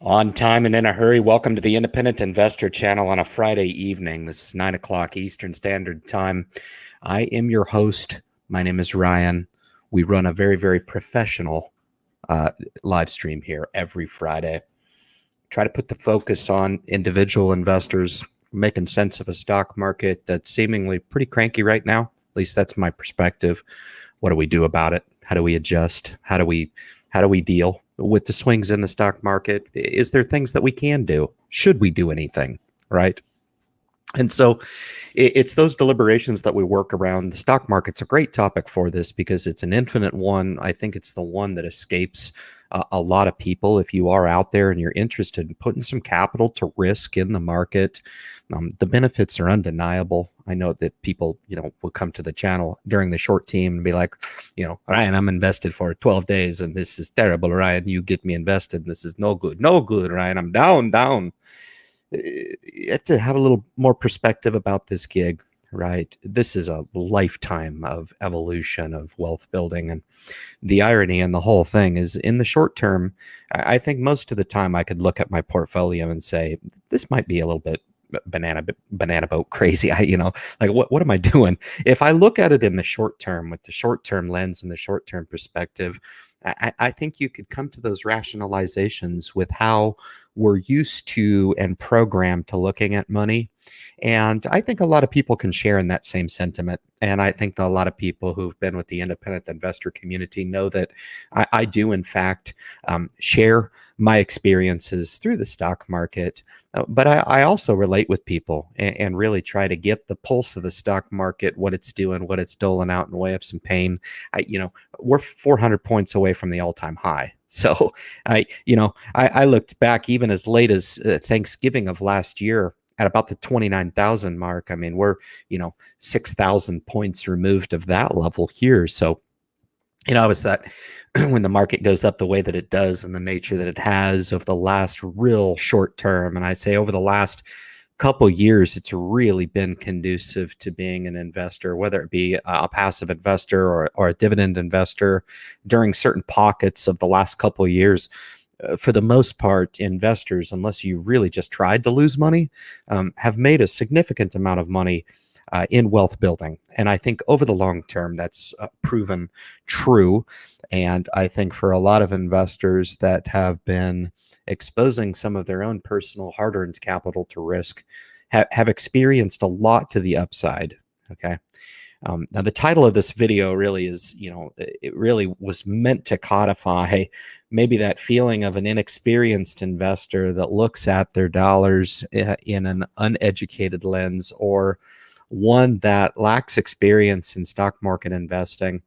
On time and in a hurry. Welcome to the Independent Investor Channel on a Friday evening. This is 9 o'clock Eastern Standard Time. I am your host. My name is Ryan. We run a very professional live stream here every Friday. Try to put the focus on individual investors making sense of a stock market that's seemingly pretty cranky right now. At least that's my perspective. What do we do about it? How do we adjust? How do we deal with the swings in the stock market? Is there things that we can do? Should we do anything? Right. And so it's those deliberations that we work around. The stock market's a great topic for this because it's an infinite one. I think it's the one that escapes a lot of people. If you are out there and you're interested in putting some capital to risk in the market, the benefits are undeniable. I know that people, will come to the channel during the short team and be like, Ryan, I'm invested for 12 days and this is terrible. Ryan, you get me invested. This is no good, Ryan. I'm down. You have to have a little more perspective about this gig, right? This is a lifetime of evolution of wealth building. And the irony in the whole thing is in the short term, I think most of the time I could look at my portfolio and say, this might be a little bit banana boat crazy. What am I doing? If I look at it in the short term with the short term lens and the short term perspective, I think you could come to those rationalizations with how we're used to and programmed to looking at money. And I think a lot of people can share in that same sentiment. And I think that a lot of people who've been with the independent investor community know that I do, in fact, share my experiences through the stock market. But I also relate with people and really try to get the pulse of the stock market, what it's doing, what it's doling out in way of some pain. We're 400 points away from the all-time high. So I looked back even as late as Thanksgiving of last year at about the 29,000 mark. I mean, we're 6,000 points removed of that level here. So I was that when the market goes up the way that it does and the nature that it has over the last real short term, and I say over the last couple years, it's really been conducive to being an investor, whether it be a passive investor or a dividend investor during certain pockets of the last couple of years. For the most part, investors, unless you really just tried to lose money, have made a significant amount of money in wealth building. And I think over the long term, that's proven true. And I think for a lot of investors that have been exposing some of their own personal hard-earned capital to risk have experienced a lot to the upside. Okay. Now, the title of this video really is, it really was meant to codify maybe that feeling of an inexperienced investor that looks at their dollars in an uneducated lens, or one that lacks experience in stock market investing.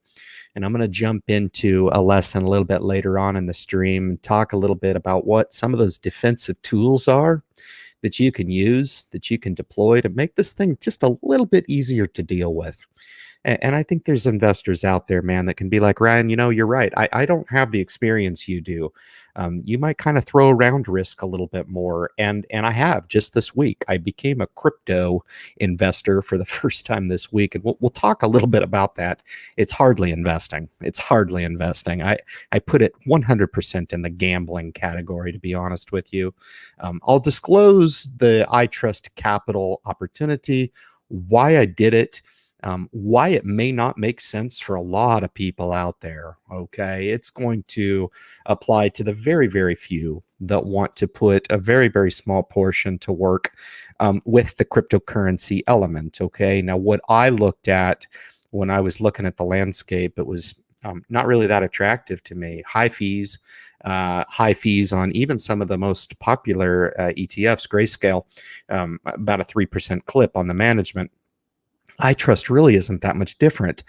And I'm going to jump into a lesson a little bit later on in the stream and talk a little bit about what some of those defensive tools are that you can use, that you can deploy to make this thing just a little bit easier to deal with. And I think there's investors out there, man, that can be like, Ryan, you're right. I don't have the experience you do. You might kind of throw around risk a little bit more. And I have just this week. I became a crypto investor for the first time this week. And we'll talk a little bit about that. It's hardly investing. I put it 100% in the gambling category, to be honest with you. I'll disclose the I Trust Capital opportunity, why I did it, why it may not make sense for a lot of people out there. Okay. It's going to apply to the very few that want to put a very small portion to work with the cryptocurrency element. Okay. Now, what I looked at when I was looking at the landscape, it was not really that attractive to me. High fees on even some of the most popular ETFs, Grayscale, about a 3% clip on the management. iTrust really isn't that much different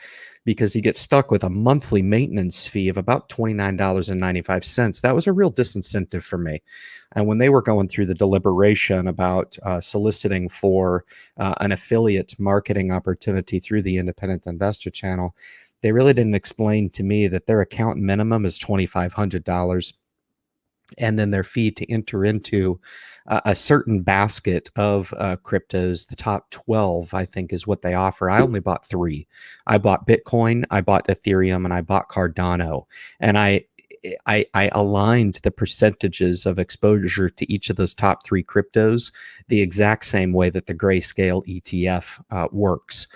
because you get stuck with a monthly maintenance fee of about $29.95. That was a real disincentive for me. And when they were going through the deliberation about soliciting for an affiliate marketing opportunity through the Independent Investor Channel, they really didn't explain to me that their account minimum is $2,500. And then their fee to enter into a certain basket of cryptos, the top 12, I think, is what they offer. I only bought 3. I bought Bitcoin, I bought Ethereum, and I bought Cardano. And I aligned the percentages of exposure to each of those top three cryptos the exact same way that the Grayscale ETF works.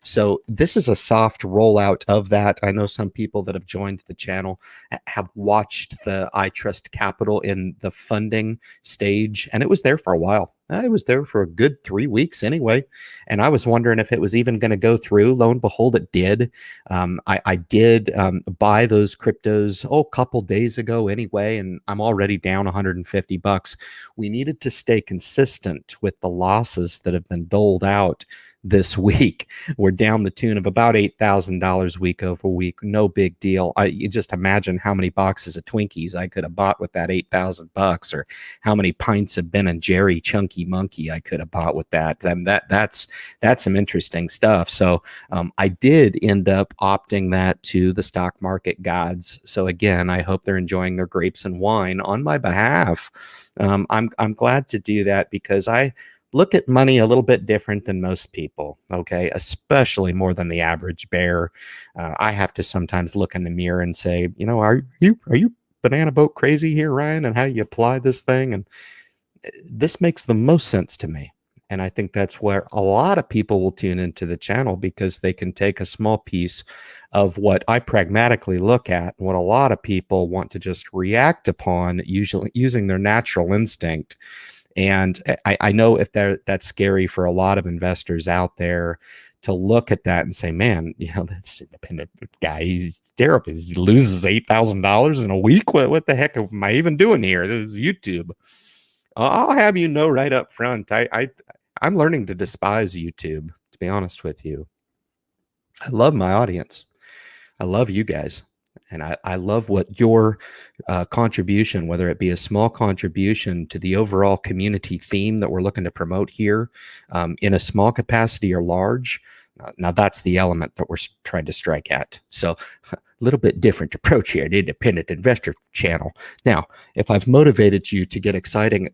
So this is a soft rollout of that. I know some people that have joined the channel have watched the I Trust Capital in the funding stage, and it was there for a while. It was there for a good 3 weeks anyway, and I was wondering if it was even going to go through. Lo and behold, it did. I did buy those cryptos a couple days ago anyway, and I'm already down $150. We needed to stay consistent with the losses that have been doled out this week. We're down the tune of about $8,000 week over week. No big deal. You just imagine how many boxes of Twinkies I could have bought with that $8,000, or how many pints of Ben and Jerry Chunky Monkey I could have bought with that. That's some interesting stuff. So I did end up opting that to the stock market gods. So again, I hope they're enjoying their grapes and wine on my behalf. I'm glad to do that because I look at money a little bit different than most people, okay? Especially more than the average bear. I have to sometimes look in the mirror and say, are you banana boat crazy here, Ryan, and how you apply this thing? And this makes the most sense to me. And I think that's where a lot of people will tune into the channel, because they can take a small piece of what I pragmatically look at and what a lot of people want to just react upon, usually using their natural instinct. And I know if that's scary for a lot of investors out there to look at that and say, man, this independent guy, he's terrible. He loses $8,000 in a week. What the heck am I even doing here? This is YouTube. I'll have you know right up front, I'm learning to despise YouTube, to be honest with you. I love my audience. I love you guys. And I love what your contribution, whether it be a small contribution to the overall community theme that we're looking to promote here, in a small capacity or large. Now that's the element that we're trying to strike at. So a little bit different approach here, an independent investor channel. Now, if I've motivated you to get excited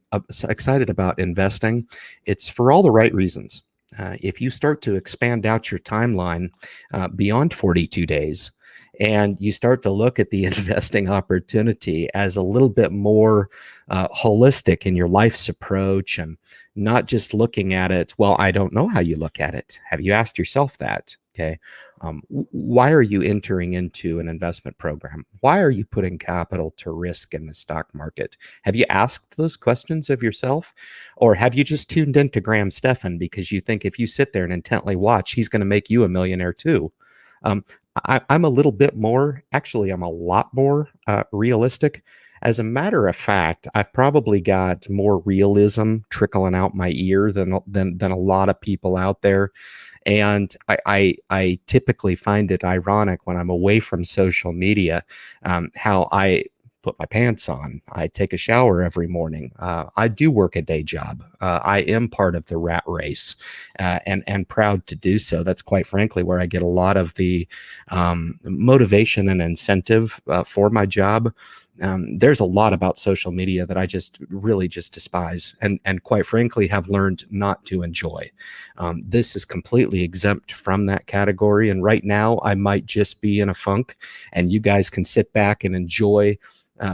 about investing, it's for all the right reasons. If you start to expand out your timeline beyond 42 days, and you start to look at the investing opportunity as a little bit more holistic in your life's approach, and not just looking at it, well, I don't know how you look at it. Have you asked yourself that? Okay. Why are you entering into an investment program? Why are you putting capital to risk in the stock market? Have you asked those questions of yourself? Or have you just tuned into Graham Stephan because you think if you sit there and intently watch, he's going to make you a millionaire too? I'm a little bit more, actually, I'm a lot more realistic. As a matter of fact, I've probably got more realism trickling out my ear than a lot of people out there. And I typically find it ironic when I'm away from social media, how I put my pants on. I take a shower every morning. I do work a day job. I am part of the rat race, and proud to do so. That's quite frankly where I get a lot of the motivation and incentive for my job. There's a lot about social media that I just really just despise, and quite frankly have learned not to enjoy. This is completely exempt from that category, and right now I might just be in a funk, and you guys can sit back and enjoy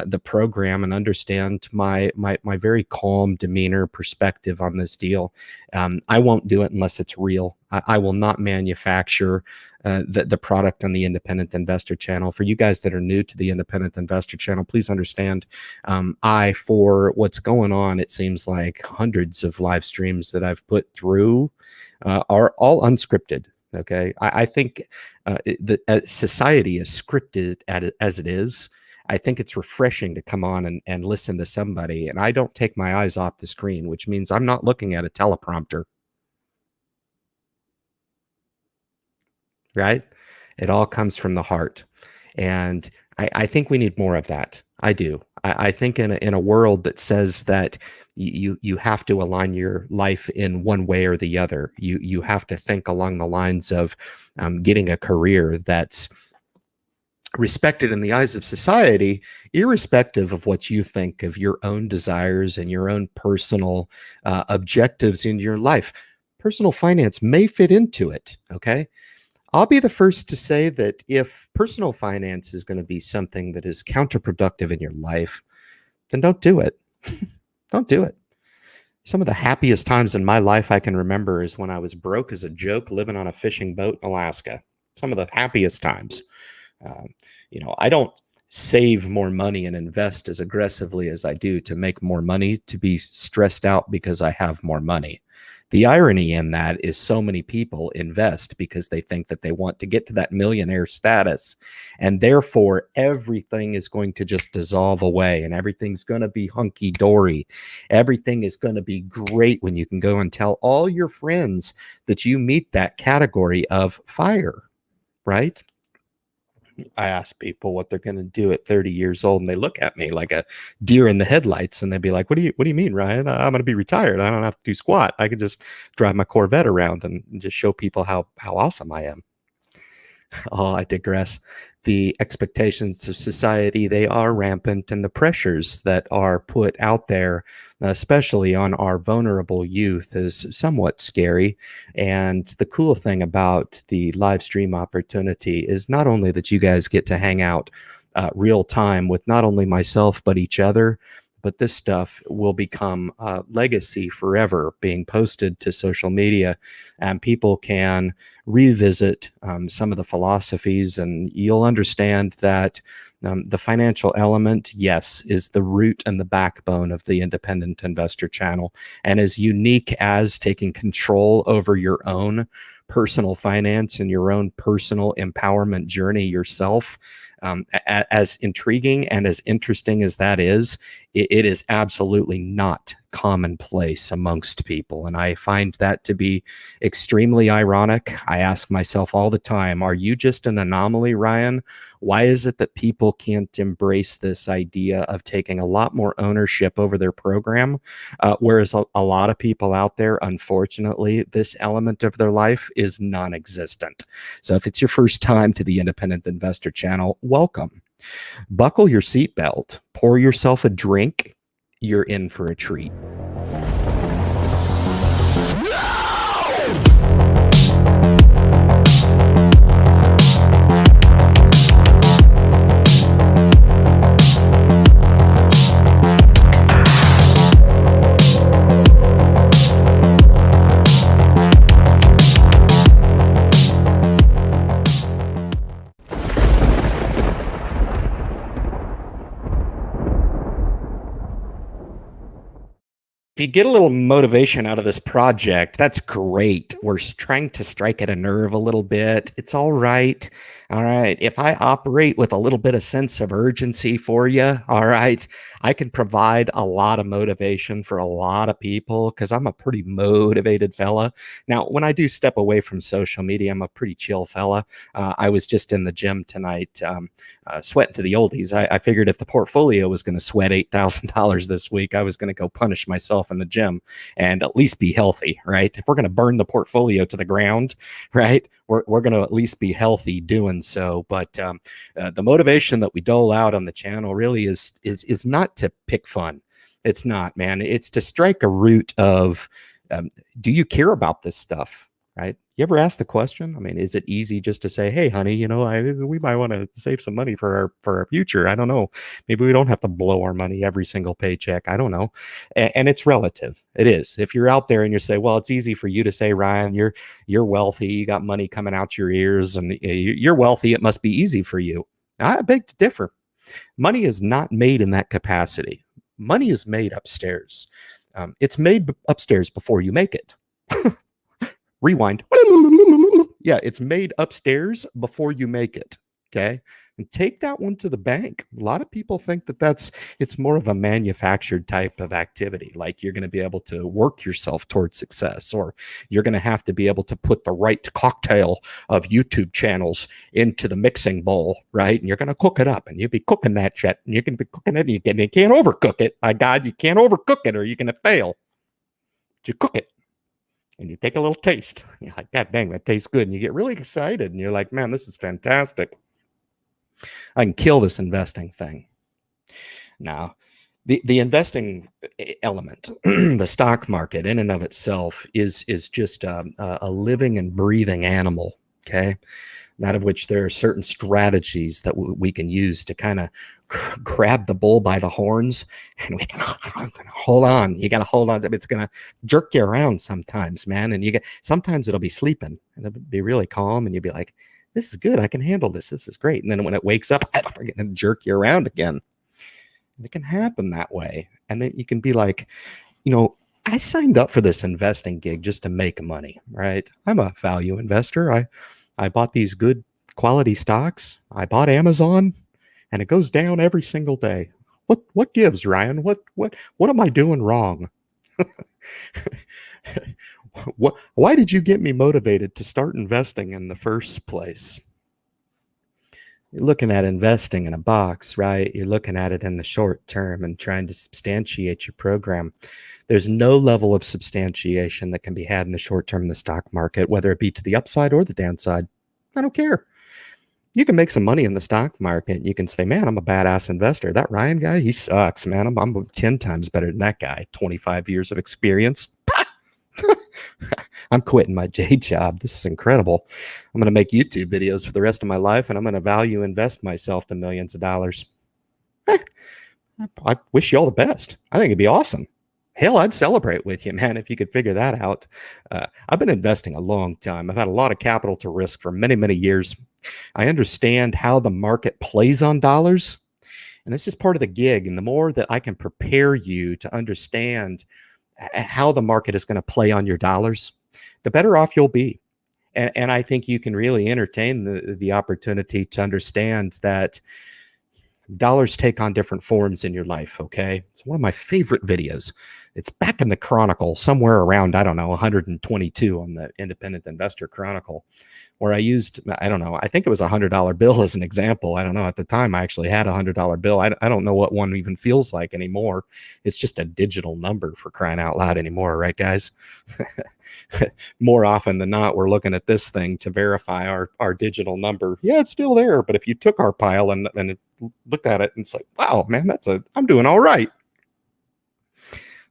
the program and understand my very calm demeanor perspective on this deal. I won't do it unless it's real. I will not manufacture the product on the Independent Investor channel. For you guys that are new to the Independent Investor channel, please understand, for what's going on, it seems like hundreds of live streams that I've put through are all unscripted. Okay, I think society is scripted as it is. I think it's refreshing to come on and listen to somebody, and I don't take my eyes off the screen, which means I'm not looking at a teleprompter. Right? It all comes from the heart. And I think we need more of that. I do. I think in a world that says that you have to align your life in one way or the other, you have to think along the lines of getting a career that's respected in the eyes of society, irrespective of what you think of your own desires and your own personal objectives in your life. Personal finance may fit into it, okay? I'll be the first to say that if personal finance is going to be something that is counterproductive in your life, then don't do it. Don't do it. Some of the happiest times in my life I can remember is when I was broke as a joke living on a fishing boat in Alaska. Some of the happiest times. Um, I don't save more money and invest as aggressively as I do to make more money, to be stressed out because I have more money. The irony in that is so many people invest because they think that they want to get to that millionaire status, and therefore everything is going to just dissolve away and everything's going to be hunky dory. Everything is going to be great when you can go and tell all your friends that you meet that category of fire, right? I ask people what they're going to do at 30 years old, and they look at me like a deer in the headlights, and they'd be like, "What do you mean, Ryan? I'm going to be retired. I don't have to do squat. I can just drive my Corvette around and just show people how awesome I am." Oh, I digress. The expectations of society, they are rampant, and the pressures that are put out there, especially on our vulnerable youth, is somewhat scary. And the cool thing about the live stream opportunity is not only that you guys get to hang out real time with not only myself, but each other, but this stuff will become a legacy forever, being posted to social media, and people can revisit some of the philosophies, and you'll understand that the financial element, yes, is the root and the backbone of the Independent Investor channel, and as unique as taking control over your own personal finance and your own personal empowerment journey yourself. As intriguing and as interesting as that is, it is absolutely not commonplace amongst people. And I find that to be extremely ironic. I ask myself all the time, are you just an anomaly, Ryan? Why is it that people can't embrace this idea of taking a lot more ownership over their program? Whereas a lot of people out there, unfortunately, this element of their life is non-existent. So if it's your first time to the Independent Investor channel, welcome. Buckle your seatbelt, pour yourself a drink. You're in for a treat. If you get a little motivation out of this project, that's great. We're trying to strike at a nerve a little bit. It's all right. All right. If I operate with a little bit of sense of urgency for you, all right, I can provide a lot of motivation for a lot of people because I'm a pretty motivated fella. Now, when I do step away from social media, I'm a pretty chill fella. I was just in the gym tonight, sweating to the oldies. I figured if the portfolio was going to sweat $8,000 this week, I was going to go punish myself in the gym and at least be healthy, right? If we're going to burn the portfolio to the ground, right, we're going to at least be healthy doing so. But the motivation that we dole out on the channel really is not to pick fun. It's not, man. It's to strike a root of, do you care about this stuff? Right? You ever ask the question? I mean, is it easy just to say, "Hey, honey, we might want to save some money for our future"? I don't know. Maybe we don't have to blow our money every single paycheck. I don't know. And it's relative. It is. If you're out there and you say, "Well, it's easy for you to say, Ryan, you're wealthy, you got money coming out your ears, and you're wealthy, it must be easy for you." I beg to differ. Money is not made in that capacity. Money is made upstairs. It's made upstairs before you make it. Rewind. Yeah, it's made upstairs before you make it. Okay. And take that one to the bank. A lot of people think that it's more of a manufactured type of activity. Like you're going to be able to work yourself towards success, or you're going to have to be able to put the right cocktail of YouTube channels into the mixing bowl, right? And you're going to cook it up, and you'll be cooking that shit, and you can be cooking it, and you can't overcook it. My God, you can't overcook it, or you're going to fail. You cook it. And you take a little taste. You're like, God dang, that tastes good. And you get really excited. And you're like, man, this is fantastic. I can kill this investing thing. Now, the investing element, the stock market in and of itself is just a living and breathing animal. Okay. Out of which there are certain strategies that we can use to kind of grab the bull by the horns, and we can hold on. You got to hold on. It's going to jerk you around sometimes, man. And sometimes it'll be sleeping and it'll be really calm, and you'll be like, this is good. I can handle this. This is great. And then when it wakes up, I'm going to jerk you around again. And it can happen that way. And then you can be like, I signed up for this investing gig just to make money, right? I'm a value investor. I bought these good quality stocks. I bought Amazon, and it goes down every single day. What gives, Ryan? What am I doing wrong? Why did you get me motivated to start investing in the first place? You're looking at investing in a box, right? You're looking at it in the short term and trying to substantiate your program. There's no level of substantiation that can be had in the short term in the stock market, whether it be to the upside or the downside. I don't care. You can make some money in the stock market. You can say, man, I'm a badass investor. That Ryan guy, he sucks, man. I'm 10 times better than that guy. 25 years of experience. I'm quitting my day job. This is incredible. I'm going to make YouTube videos for the rest of my life, and I'm going to value invest myself to millions of dollars. I wish you all the best. I think it'd be awesome. Hell, I'd celebrate with you, man, if you could figure that out. I've been investing a long time. I've had a lot of capital to risk for many, many years. I understand how the market plays on dollars, and this is part of the gig. And the more that I can prepare you to understand how the market is going to play on your dollars, the better off you'll be. And I think you can really entertain the opportunity to understand that dollars take on different forms in your life, okay? It's one of my favorite videos. It's back in the Chronicle, somewhere around, 122 on the Independent Investor Chronicle, where I used, I think it was $100 bill as an example. I don't know. At the time, I actually had $100 bill. I don't know what one even feels like anymore. It's just a digital number, for crying out loud, anymore, right, guys? More often than not, we're looking at this thing to verify our digital number. Yeah, it's still there. But if you took our pile and looked at it, and it's like, wow, man, I'm doing all right.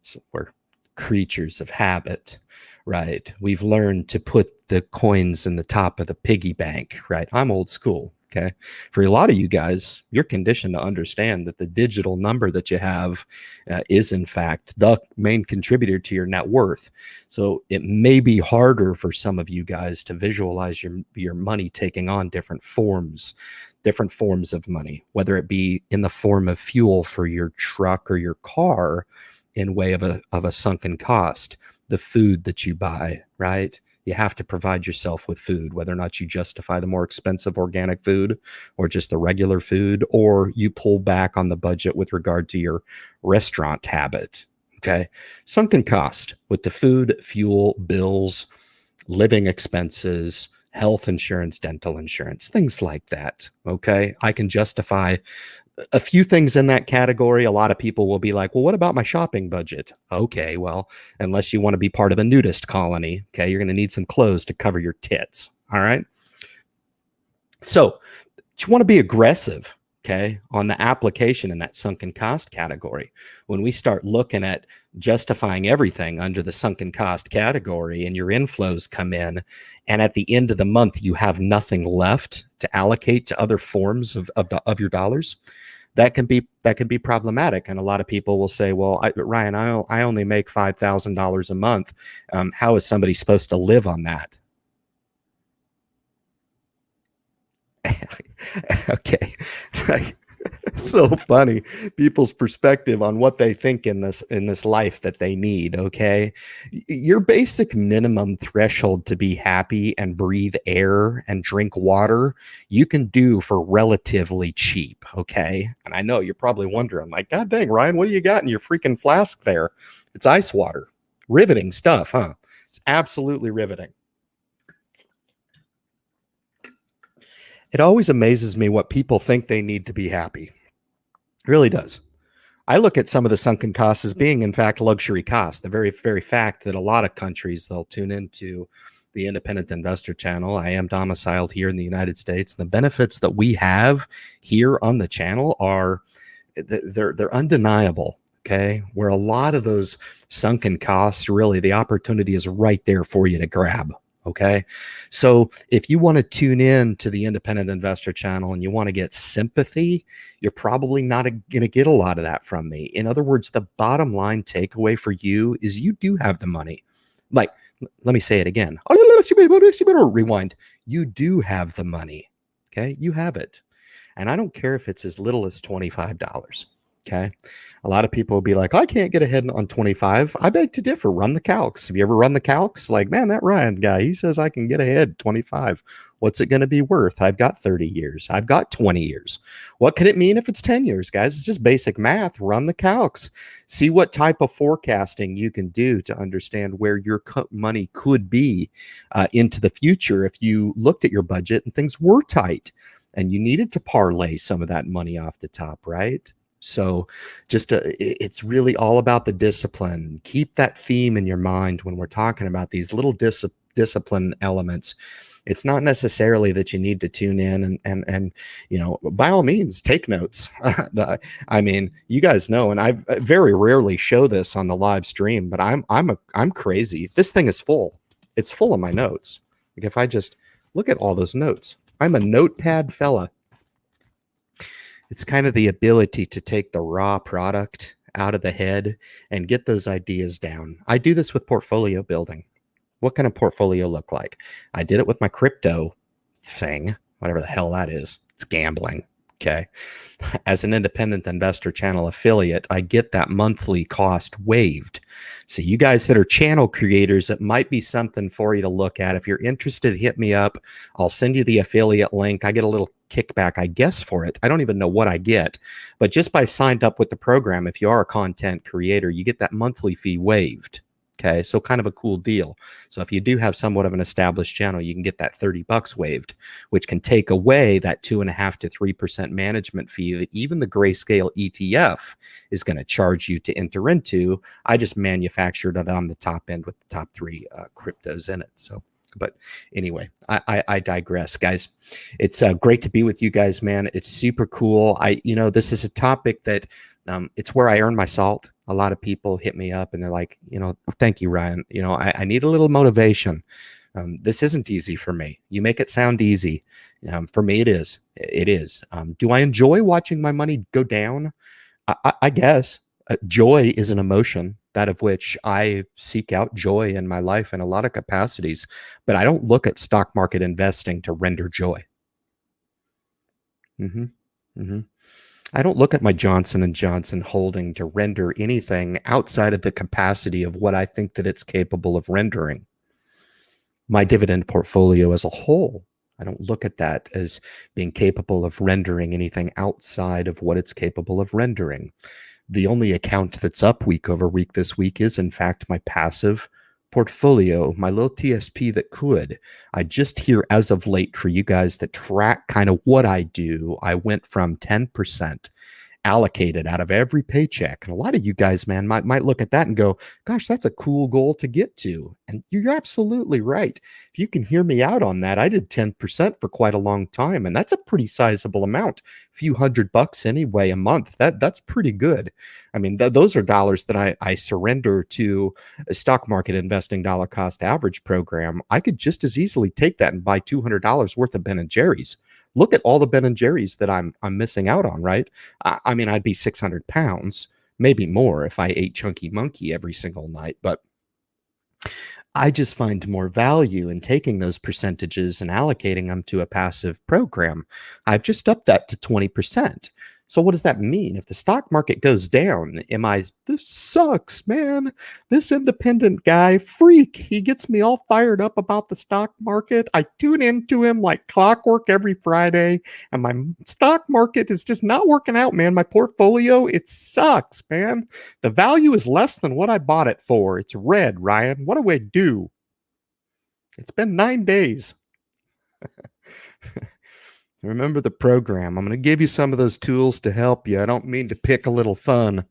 So we're creatures of habit, right? We've learned to put the coins in the top of the piggy bank, right? I'm old school, okay? For a lot of you guys, you're conditioned to understand that the digital number that you have is, in fact, the main contributor to your net worth. So it may be harder for some of you guys to visualize your money taking on different forms of money, whether it be in the form of fuel for your truck or your car, in way of a sunken cost, the food that you buy, right? You have to provide yourself with food, whether or not you justify the more expensive organic food or just the regular food, or you pull back on the budget with regard to your restaurant habit, okay? Sunken cost with the food, fuel, bills, living expenses, health insurance, dental insurance, things like that, okay? I can justify a few things in that category. A lot of people will be like, well, what about my shopping budget? Okay, well, unless you want to be part of a nudist colony, okay, you're going to need some clothes to cover your tits, all right? So you want to be aggressive, okay, on the application in that sunken cost category. When we start looking at justifying everything under the sunken cost category and your inflows come in, and at the end of the month, you have nothing left to allocate to other forms of your dollars, that can be problematic. And a lot of people will say, well, Ryan, I only make $5,000 a month. How is somebody supposed to live on that? Okay. So funny, people's perspective on what they think in this life that they need. Okay, your basic minimum threshold to be happy and breathe air and drink water, you can do for relatively cheap. Okay, and I know you're probably wondering, like, God dang, Ryan, what do you got in your freaking flask there? It's ice water. Riveting stuff, huh? It's absolutely riveting. It always amazes me what people think they need to be happy. It really does. I look at some of the sunken costs as being, in fact, luxury costs. The very, very fact that a lot of countries, they'll tune into the Independent Investor channel. I am domiciled here in the United States. The benefits that we have here on the channel are, they're undeniable. Okay, where a lot of those sunken costs, really, the opportunity is right there for you to grab. Okay. So if you want to tune in to the Independent Investor channel and you want to get sympathy, you're probably not going to get a lot of that from me. In other words, the bottom line takeaway for you is you do have the money. Like, let me say it again. Rewind. You do have the money. Okay. You have it. And I don't care if it's as little as $25. Okay. A lot of people will be like, I can't get ahead on 25. I beg to differ. Run the calcs. Have you ever run the calcs? Like, man, that Ryan guy, he says I can get ahead 25. What's it going to be worth? I've got 30 years. I've got 20 years. What could it mean if it's 10 years, guys? It's just basic math. Run the calcs. See what type of forecasting you can do to understand where your money could be into the future if you looked at your budget and things were tight and you needed to parlay some of that money off the top, right? So it's really all about the discipline. Keep that theme in your mind when we're talking about these little discipline elements. It's not necessarily that you need to tune in and by all means take notes. I mean, you guys know, and I very rarely show this on the live stream, but I'm crazy. This thing is full. It's full of my notes. Like if I just look at all those notes, I'm a notepad fella. It's kind of the ability to take the raw product out of the head and get those ideas down. I do this with portfolio building. What can a portfolio look like? I did it with my crypto thing, whatever the hell that is. It's gambling. Okay. As an independent investor channel affiliate, I get that monthly cost waived. So you guys that are channel creators, it might be something for you to look at. If you're interested, hit me up. I'll send you the affiliate link. I get a little kickback, I guess, for it. I don't even know what I get, but just by signed up with the program, if you are a content creator, you get that monthly fee waived. Okay, so kind of a cool deal. So if you do have somewhat of an established channel, you can get that $30 waived, which can take away that 2.5% to 3% management fee that even the Grayscale ETF is going to charge you to enter into. I just manufactured it on the top end with the top three cryptos in it. So, but anyway, I digress, guys. It's great to be with you guys, man. It's super cool. This is a topic that it's where I earn my salt. A lot of people hit me up and they're like, thank you, Ryan. I need a little motivation. This isn't easy for me. You make it sound easy. For me, it is. It is. Do I enjoy watching my money go down? I guess. Joy is an emotion, that of which I seek out joy in my life in a lot of capacities, but I don't look at stock market investing to render joy. I don't look at my Johnson & Johnson holding to render anything outside of the capacity of what I think that it's capable of rendering. My dividend portfolio as a whole, I don't look at that as being capable of rendering anything outside of what it's capable of rendering. The only account that's up week over week this week is, in fact, my passive portfolio, my little TSP that could. I just hear as of late for you guys that track kind of what I do, I went from 10% allocated out of every paycheck. And a lot of you guys, man, might look at that and go, gosh, that's a cool goal to get to. And you're absolutely right. If you can hear me out on that, I did 10% for quite a long time. And that's a pretty sizable amount. A few $100 anyway a month. That's pretty good. I mean, those are dollars that I surrender to a stock market investing dollar cost average program. I could just as easily take that and buy $200 worth of Ben & Jerry's. Look at all the Ben & Jerry's that I'm missing out on, right? I mean, I'd be 600 pounds, maybe more if I ate Chunky Monkey every single night. But I just find more value in taking those percentages and allocating them to a passive program. I've just upped that to 20%. So what does that mean? If the stock market goes down, this sucks, man. This independent guy, freak, he gets me all fired up about the stock market. I tune into him like clockwork every Friday, and my stock market is just not working out, man. My portfolio, it sucks, man. The value is less than what I bought it for. It's red, Ryan. What do I do? It's been 9 days. Remember the program. I'm going to give you some of those tools to help you. I don't mean to pick a little fun,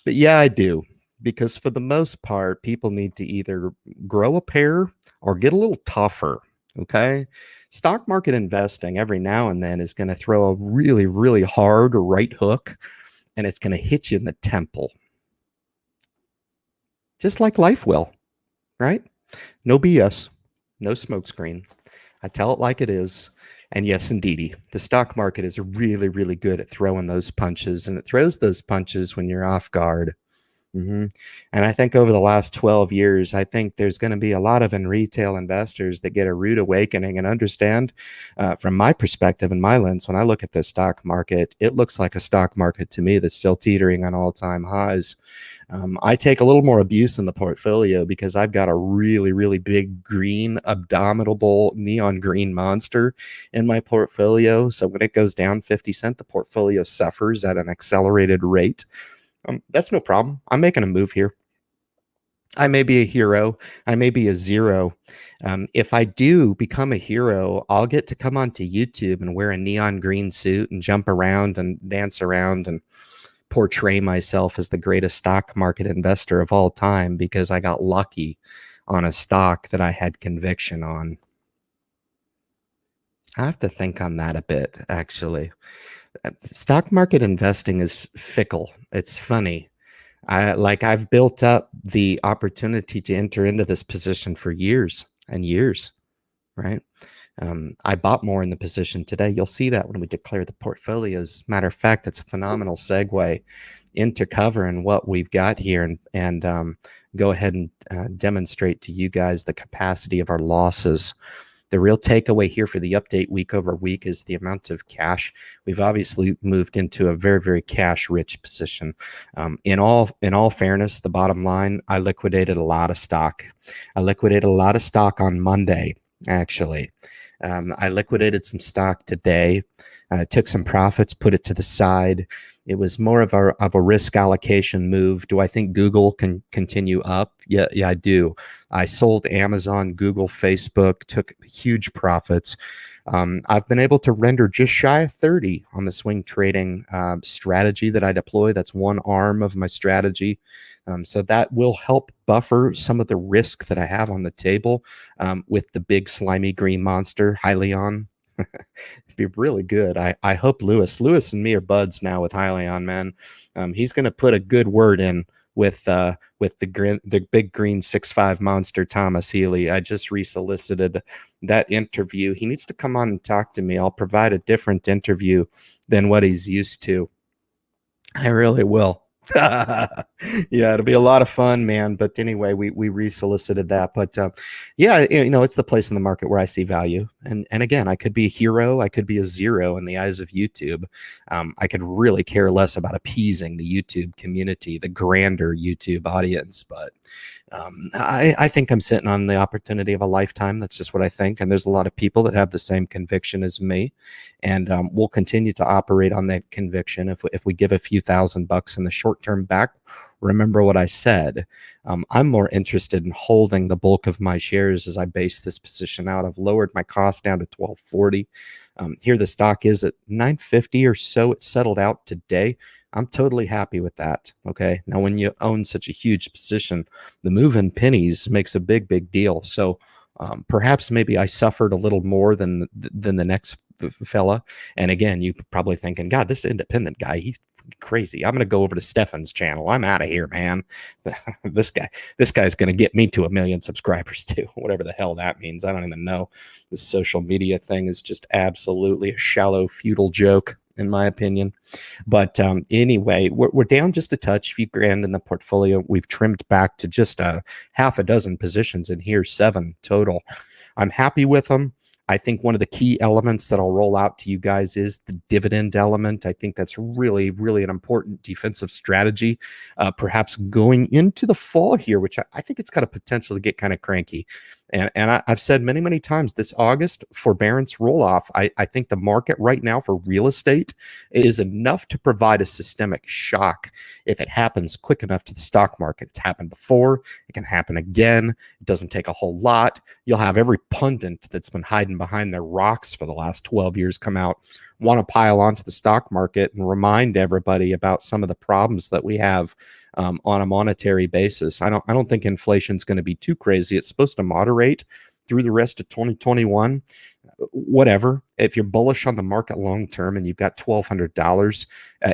but yeah, I do. Because for the most part, people need to either grow a pair or get a little tougher. Okay. Stock market investing every now and then is going to throw a really, really hard right hook, and it's going to hit you in the temple. Just like life will, right? No BS. no smokescreen. I tell it like it is. And yes, indeedy, the stock market is really, really good at throwing those punches, and it throws those punches when you're off guard. And I think over the last 12 years, I think there's going to be a lot of retail investors that get a rude awakening and understand, from my perspective and my lens, when I look at the stock market, it looks like a stock market to me that's still teetering on all-time highs. I take a little more abuse in the portfolio because I've got a really, really big green, abominable neon green monster in my portfolio. So when it goes down 50 cents, the portfolio suffers at an accelerated rate. That's no problem. I'm making a move here. I may be a hero. I may be a zero. If I do become a hero, I'll get to come onto YouTube and wear a neon green suit and jump around and dance around and portray myself as the greatest stock market investor of all time because I got lucky on a stock that I had conviction on. I have to think on that a bit, actually. Stock market investing is fickle. It's funny. I've built up the opportunity to enter into this position for years and years, right? I bought more in the position today. You'll see that when we declare the portfolios. Matter of fact, that's a phenomenal segue into covering what we've got here and go ahead and demonstrate to you guys the capacity of our losses. The real takeaway here for the update week over week is the amount of cash. We've obviously moved into a very, very cash-rich position. In all fairness, the bottom line, I liquidated a lot of stock. I liquidated a lot of stock on Monday, actually. I liquidated some stock today, took some profits, put it to the side. It was more of a risk allocation move. Do I think Google can continue up? Yeah, I do. I sold Amazon, Google, Facebook, took huge profits. I've been able to render just shy of 30 on the swing trading strategy that I deploy. That's one arm of my strategy. So that will help buffer some of the risk that I have on the table with the big slimy green monster, Hyliion. It'd be really good. I hope Lewis and me are buds now with Hyliion, man. He's going to put a good word in with the big green 6'5" monster, Thomas Healy. I just resolicited that interview. He needs to come on and talk to me. I'll provide a different interview than what he's used to. I really will. Yeah, it'll be a lot of fun, man. But anyway, we resolicited that. But yeah, it's the place in the market where I see value. And again, I could be a hero, I could be a zero in the eyes of YouTube. I could really care less about appeasing the YouTube community, the grander YouTube audience. But I think I'm sitting on the opportunity of a lifetime. That's just what I think. And there's a lot of people that have the same conviction as me. And we'll continue to operate on that conviction. If we give a few $1,000 in the short term back, remember what I said. I'm more interested in holding the bulk of my shares as I base this position out. I've lowered my cost down to $12.40. Here the stock is at $9.50 or so. It settled out today. I'm totally happy with that. Okay. Now, when you own such a huge position, the move in pennies makes a big, big deal. So perhaps maybe I suffered a little more than the next fella. And again, you probably thinking, God, this independent guy, he's crazy. I'm going to go over to Stefan's channel. I'm out of here, man. This guy's going to get me to 1 million subscribers too, whatever the hell that means. I don't even know. This social media thing is just absolutely a shallow, futile joke, in my opinion. But anyway, we're down just a touch, few grand in the portfolio. We've trimmed back to just half a dozen positions in here, 7 total. I'm happy with them. I think one of the key elements that I'll roll out to you guys is the dividend element. I think that's really, really an important defensive strategy, perhaps going into the fall here, which I think it's got a potential to get kind of cranky. And I've said many, many times this August forbearance roll-off, I think the market right now for real estate is enough to provide a systemic shock if it happens quick enough to the stock market. It's happened before. It can happen again. It doesn't take a whole lot. You'll have every pundit that's been hiding behind their rocks for the last 12 years come out, want to pile onto the stock market and remind everybody about some of the problems that we have on a monetary basis. I don't think inflation is going to be too crazy. It's supposed to moderate through the rest of 2021. Whatever. If you're bullish on the market long term and you've got $1,200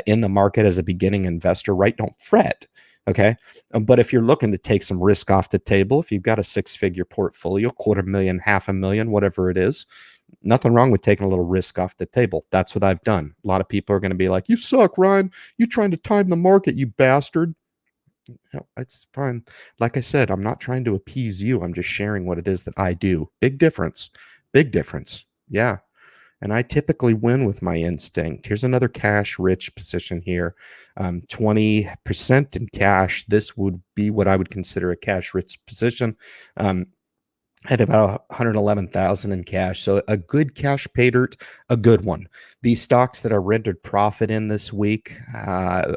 in the market as a beginning investor, right? Don't fret. Okay. But if you're looking to take some risk off the table, if you've got a six-figure portfolio, 250,000, 500,000, whatever it is, nothing wrong with taking a little risk off the table. That's what I've done. A lot of people are going to be like, you suck, Ryan. You trying to time the market, you bastard. No, it's fine. Like I said, I'm not trying to appease you. I'm just sharing what it is that I do. Big difference. Big difference. Yeah. And I typically win with my instinct. Here's another cash rich position here. 20% in cash. This would be what I would consider a cash rich position. Had about 111,000 in cash. So a good cash pay dirt, a good one. These stocks that are rendered profit in this week,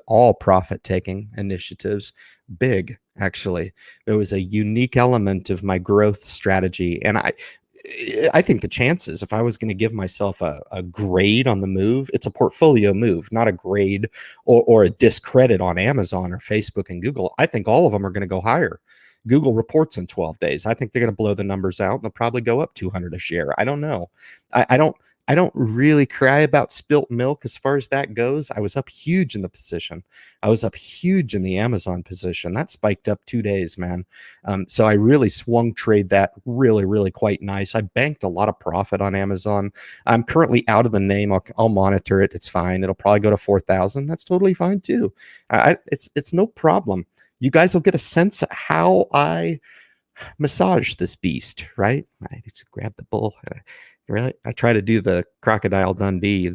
all profit taking initiatives, big actually. There was a unique element of my growth strategy. And I think the chances, if I was going to give myself a grade on the move, it's a portfolio move, not a grade or a discredit on Amazon or Facebook and Google. I think all of them are going to go higher. Google reports in 12 days. I think they're going to blow the numbers out and they'll probably go up 200 a share. I don't know. I don't really cry about spilt milk as far as that goes. I was up huge in the position. I was up huge in the Amazon position. That spiked up 2 days, man. So I really swung trade that really, really quite nice. I banked a lot of profit on Amazon. I'm currently out of the name. I'll monitor it. It's fine. It'll probably go to 4,000. That's totally fine too. It's no problem. You guys will get a sense of how I massage this beast, right? I just grab the bull. Really, I try to do the Crocodile Dundee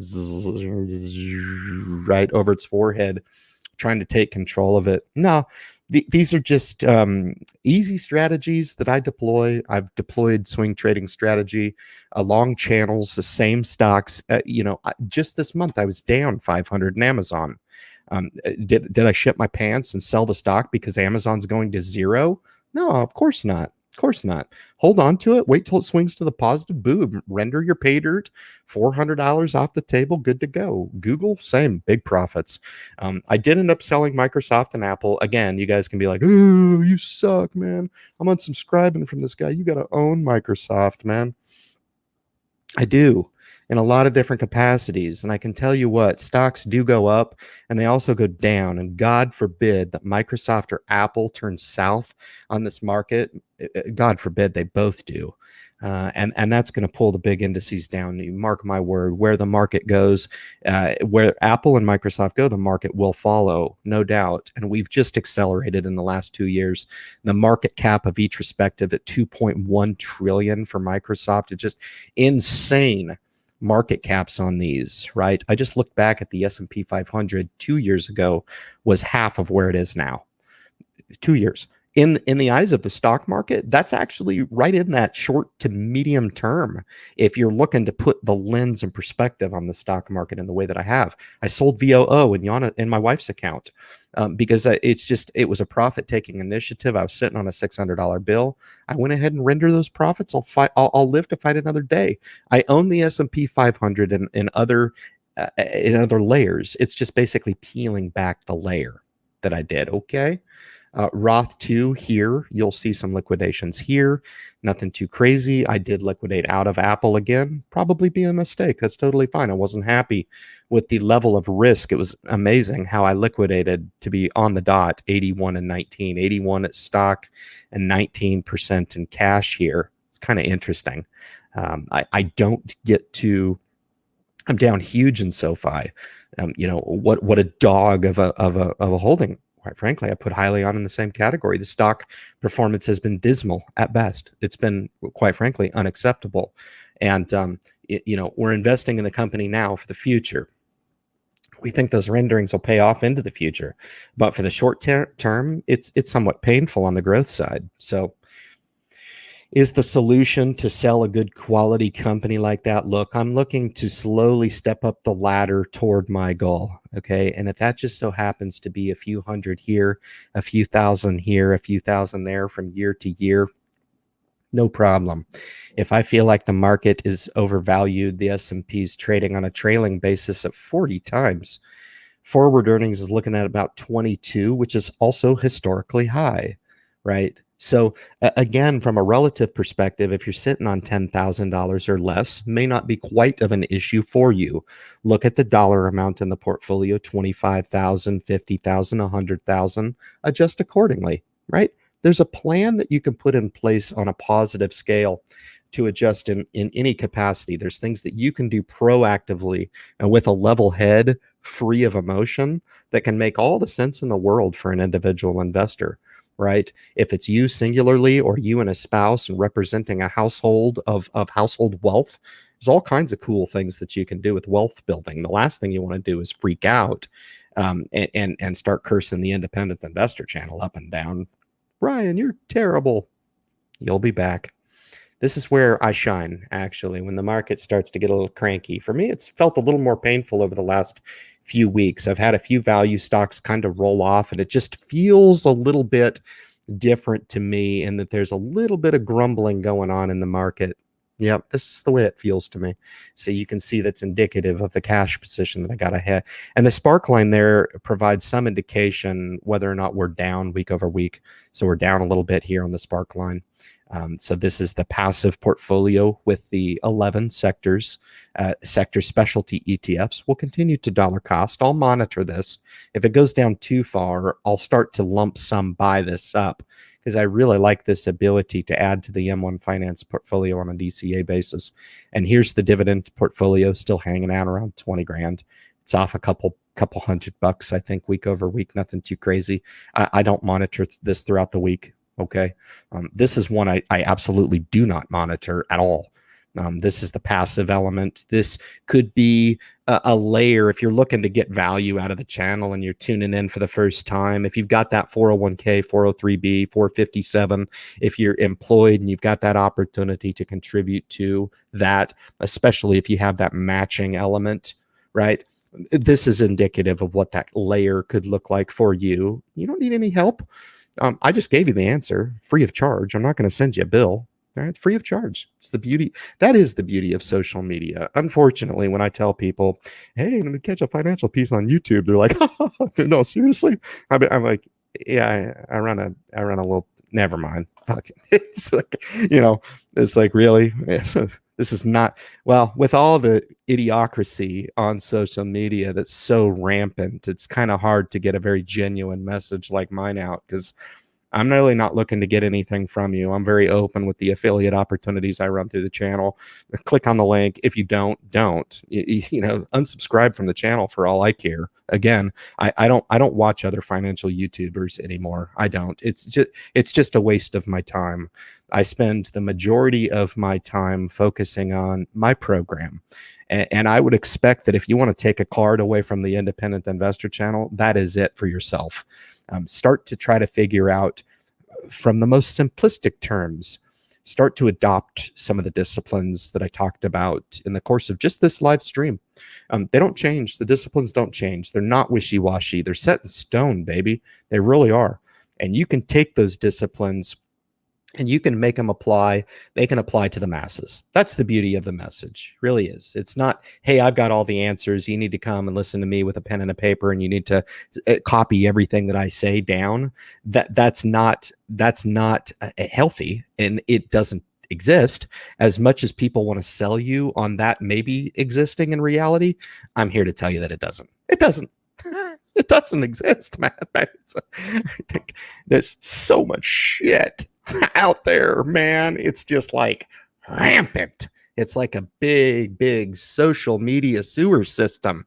right over its forehead, trying to take control of it. No, these are just easy strategies that I deploy. I've deployed swing trading strategy along channels, the same stocks. Just this month I was down 500 in Amazon. Did I shit my pants and sell the stock because Amazon's going to zero? No, of course not. Of course not. Hold on to it. Wait till it swings to the positive. Boom. Render your pay dirt. $400 off the table. Good to go. Google, same. Big profits. I did end up selling Microsoft and Apple. Again, you guys can be like, "Ooh, you suck, man. I'm unsubscribing from this guy." You got to own Microsoft, man. I do, in a lot of different capacities. And I can tell you what, stocks do go up and they also go down. And God forbid that Microsoft or Apple turns south on this market. God forbid they both do. And that's going to pull the big indices down. You mark my word, where the market goes, where Apple and Microsoft go, the market will follow, no doubt. And we've just accelerated in the last 2 years. The market cap of each respective at 2.1 trillion for Microsoft. It's just insane market caps on these, right? I just looked back at the S&P 500 2 years ago was half of where it is now. 2 years. In the eyes of the stock market, that's actually right in that short to medium term. If you're looking to put the lens and perspective on the stock market in the way that I have, I sold VOO in my wife's account because it was a profit taking initiative. I was sitting on a $600 bill. I went ahead and rendered those profits. I'll live to fight another day. I own the S&P 500 in other layers. It's just basically peeling back the layer that I did. Okay. Roth 2 here, you'll see some liquidations here. Nothing too crazy. I did liquidate out of Apple again. Probably be a mistake. That's totally fine. I wasn't happy with the level of risk. It was amazing how I liquidated to be on the dot, 81 and 19, 81 at stock and 19% in cash here. It's kind of interesting. I don't get to. I'm down huge in SoFi. What a dog of a holding. Quite frankly, I put highly on in the same category. The stock performance has been dismal at best. It's been, quite frankly, unacceptable. And, we're investing in the company now for the future. We think those renderings will pay off into the future. But for the short term, it's somewhat painful on the growth side. So is the solution to sell a good quality company like that? Look, I'm looking to slowly step up the ladder toward my goal. Okay. And if that just so happens to be a few hundred here, a few thousand here, a few thousand there from year to year, no problem. If I feel like the market is overvalued, the S&P is trading on a trailing basis at 40 times. Forward earnings is looking at about 22, which is also historically high, right? So again, from a relative perspective, if you're sitting on $10,000 or less, may not be quite of an issue for you. Look at the dollar amount in the portfolio, 25,000, 50,000, 100,000, adjust accordingly, right? There's a plan that you can put in place on a positive scale to adjust in any capacity. There's things that you can do proactively and with a level head, free of emotion, that can make all the sense in the world for an individual investor, right? If it's you singularly or you and a spouse and representing a household of household wealth, there's all kinds of cool things that you can do with wealth building. The last thing you want to do is freak out and start cursing the independent investor channel up and down. Brian, you're terrible. You'll be back. This is where I shine, actually, when the market starts to get a little cranky. For me, it's felt a little more painful over the last few weeks. I've had a few value stocks kind of roll off, and it just feels a little bit different to me in that there's a little bit of grumbling going on in the market. Yep, this is the way it feels to me. So you can see that's indicative of the cash position that I got ahead. And the spark line there provides some indication whether or not we're down week over week. So we're down a little bit here on the spark line. So this is the passive portfolio with the 11 sector specialty ETFs. We'll continue to dollar cost. I'll monitor this. If it goes down too far, I'll start to lump sum buy this up because I really like this ability to add to the M1 Finance portfolio on a DCA basis. And here's the dividend portfolio still hanging out around 20 grand. It's off a couple $100, I think, week over week. Nothing too crazy. I don't monitor this throughout the week. Okay. This is one I absolutely do not monitor at all. This is the passive element. This could be a layer if you're looking to get value out of the channel and you're tuning in for the first time. If you've got that 401k, 403b, 457, if you're employed and you've got that opportunity to contribute to that, especially if you have that matching element, right? This is indicative of what that layer could look like for you. You don't need any help. I just gave you the answer free of charge. I'm not going to send you a bill. All right, it's free of charge. It's the beauty. That is the beauty of social media. Unfortunately, when I tell people, hey, let me catch a financial piece on YouTube, they're like, no, seriously? I'm like, yeah, I run a little, never mind. It's like, it's like, really? This is not, well, with all the idiocracy on social media that's so rampant, it's kind of hard to get a very genuine message like mine out because I'm really not looking to get anything from you. I'm very open with the affiliate opportunities I run through the channel. Click on the link. If you don't. Unsubscribe from the channel for all I care. Again, I don't watch other financial YouTubers anymore. I don't. It's just a waste of my time. I spend the majority of my time focusing on my program. And I would expect that if you want to take a card away from the Independent Investor channel, that is it for yourself. Start to try to figure out from the most simplistic terms, start to adopt some of the disciplines that I talked about in the course of just this live stream. They don't change. The disciplines don't change. They're not wishy-washy. They're set in stone, baby. They really are. And you can take those disciplines and you can make them apply. They can apply to the masses. That's the beauty of the message. Really is. It's not, hey, I've got all the answers. You need to come and listen to me with a pen and a paper, and you need to copy everything that I say down. That's not healthy, and it doesn't exist. As much as people want to sell you on that maybe existing in reality, I'm here to tell you that it doesn't. It doesn't. It doesn't exist, man. I think there's so much shit out there, man. It's just like rampant. It's like a big social media sewer system,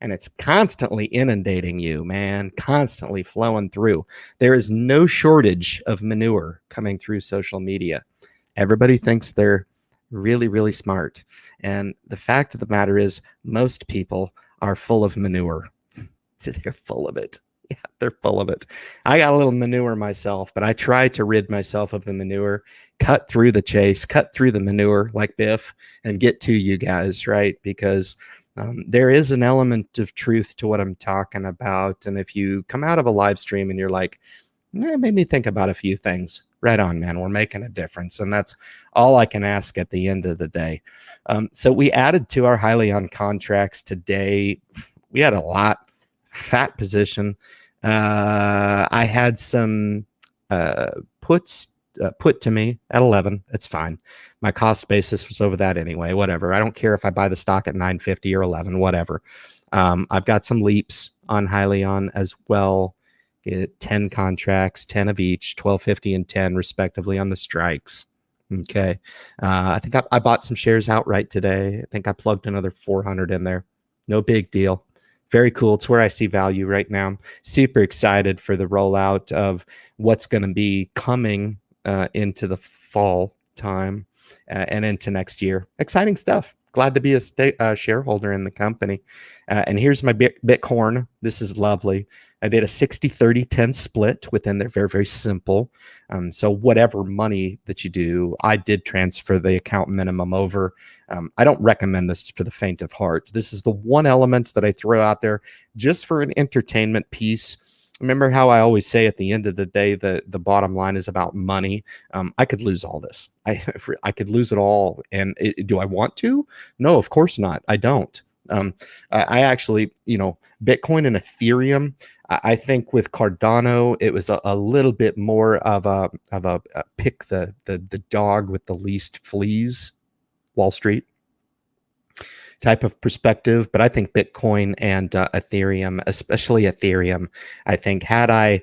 and it's constantly inundating you, man, constantly flowing through. There is no shortage of manure coming through social media. Everybody thinks they're really smart, and the fact of the matter is most people are full of manure. They're full of it. Yeah, they're full of it. I got a little manure myself, but I try to rid myself of the manure, cut through the chase, cut through the manure like Biff, and get to you guys, right? Because there is an element of truth to what I'm talking about. And if you come out of a live stream and you're like, it made me think about a few things, right on, man, we're making a difference. And that's all I can ask at the end of the day. So we added to our highly on contracts today. We had a lot. Fat position. I had some puts put to me at 11. It's fine. My cost basis was over that anyway. Whatever. I don't care if I buy the stock at 950 or 11. Whatever. I've got some leaps on Hyliion as well. 10 contracts, 10 of each, 1250 and 10 respectively on the strikes. Okay. I think I bought some shares outright today. I think I plugged another 400 in there. No big deal. Very cool. It's where I see value right now. Super excited for the rollout of what's going to be coming into the fall time and into next year. Exciting stuff. Glad to be a shareholder in the company. And here's my Bitcoin. This is lovely. I did a 60-30-10 split within there. Very, very simple. So whatever money that you do, I did transfer the account minimum over. I don't recommend this for the faint of heart. This is the one element that I throw out there just for an entertainment piece. Remember how I always say at the end of the day, the bottom line is about money. I could lose all this. I could lose it all. And do I want to? No, of course not. I don't. I actually, Bitcoin and Ethereum, I think with Cardano, it was a little bit more of a pick the dog with the least fleas, Wall Street type of perspective. But I think Bitcoin and Ethereum, especially Ethereum, I think had I